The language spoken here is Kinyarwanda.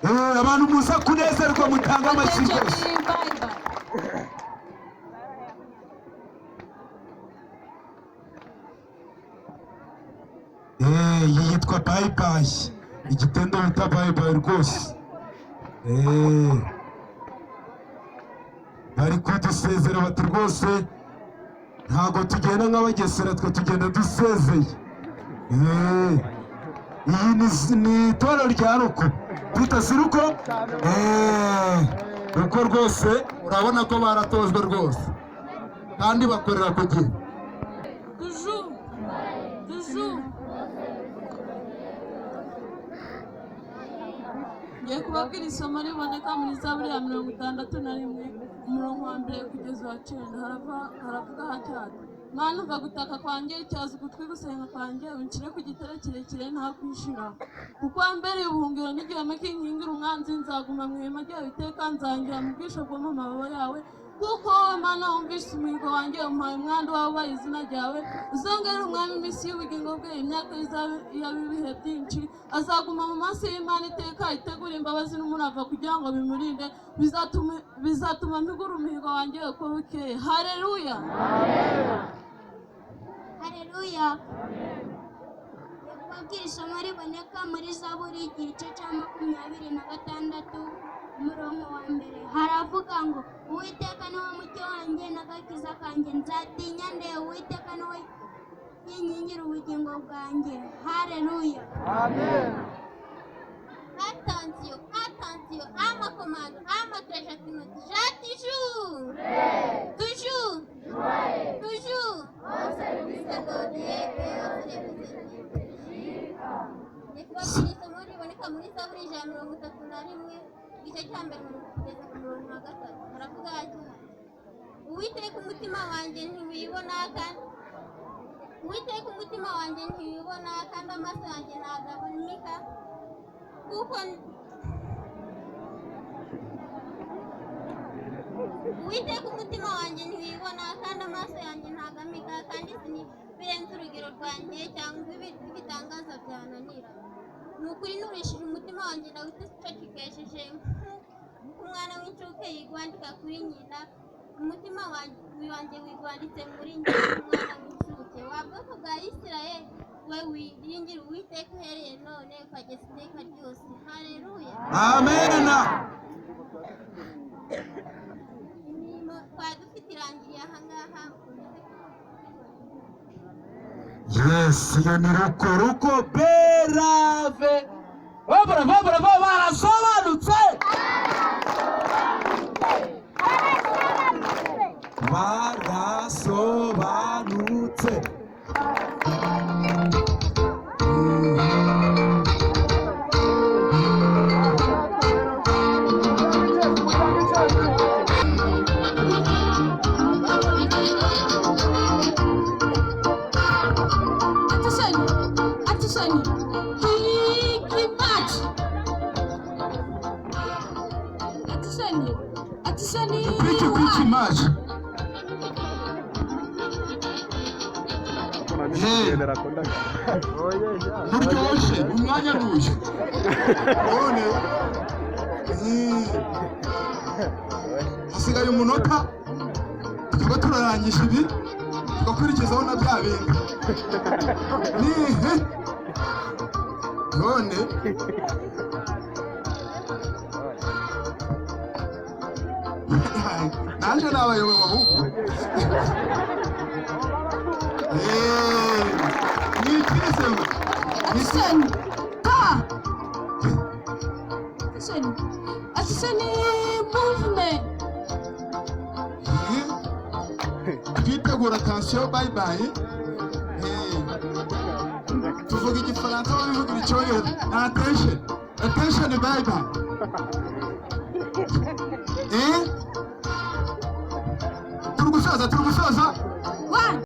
abantu muza kunezerwa mutanga amashyiga. Iyi yitwa bye bye, igitendo bita bye bye rwose. Bari kudusezera bati rwose ntago tugenda nk'abagesera, twe tugenda dusezeye. Iyi ni itorero rya ruko twita ruko. Ruko rwose urabona ko baratojwe rwose kandi bakorera ku gihe. Ngiye kubabwira isomo riboneka muri Zaburi ya 61 umurongo wa 1 kugeza wa 9. haravuga hacyane: Mana umva gutaka kwanjye, cyaza ugutwi gusenga kwanjye, uncire ku gitare kirekire nta kwishira. Kuko wambereye ubuhungiro n'igihome kinkingira umwanzi, nzaguma mu ihema ryawe iteka, nzangira mu bwisho bwo mu mababa yawe. Kuko wowe Mana wumvise umuhigo wanjye, umpaye umwandu wawe ubaye izina ryawe. Uzongerera umwami iminsi y'ubugingo bwe, imyaka y'ibihe byinshi. Azaguma mu maso y'Imana iteka, itegura imbabazi n'umurava kugira ngo bimurinde. Bizatuma mpigura umuhigo wanjye uko bukeye. Haleluya, haleluya. Kubabwira isomo riboneka muri Zaburi igice cya 26 umurongo wa 1. Haravuga ngo: Uwiteka ni wo mucyo wanjye n'agakiza kanjye, nzatinya nde? Uwiteka ni we yinkingira ubugingo bwanjye. Haleluya, amen. Attention, attention, à ma commande, à ma trajectoire qui me dit: j'ai toujours, toujours, au service de Dieu et au service de Dieu. Kubabwira isomo riboneka muri Zaburi ya 31 igice cya 1 kugeza ku murongo wa 3. Haravuga ati: Uwiteka umutima wanjye ntiwibona, kandi Uwiteka umutima wanjye ntiwibona, kandi amaso yanjye ntagabanuka. Kuko Uwiteka umutima wanjye ntiwibona, kandi amaso yanjye ntagamika, kandi sinibirenze urugero rwanjye cyangwa ibitangaza byananira. Ni ukuri nurishije umutima wanjye ndawucecekesheje, nk'umwana w'incuke yigwandika kuri nyina. Umutima wanjye wigwanditse muri njye nk'umwana w'incuke. Wa bwoko bwa Isirayeli, we wiringira Uwiteka uhereye none ukageza iteka ryose. Haleluya, amena. Twari dufite irangiriye aha ngaha. Yes, iyo ni ruko berave. Barasobanutse, barasobanutse. Kwiki maji. Nuryoshye umwanya n'uyu. None hasigaye umunota tukaba turarangije ibi, tugakurikizaho na bya bindi. None naje nabayoboye ahubwo. Ni ikizemo movement. Twitegura attention, bye bye. Tuvuga igifaransa, babivugira icyongereza. Attention, bye bye.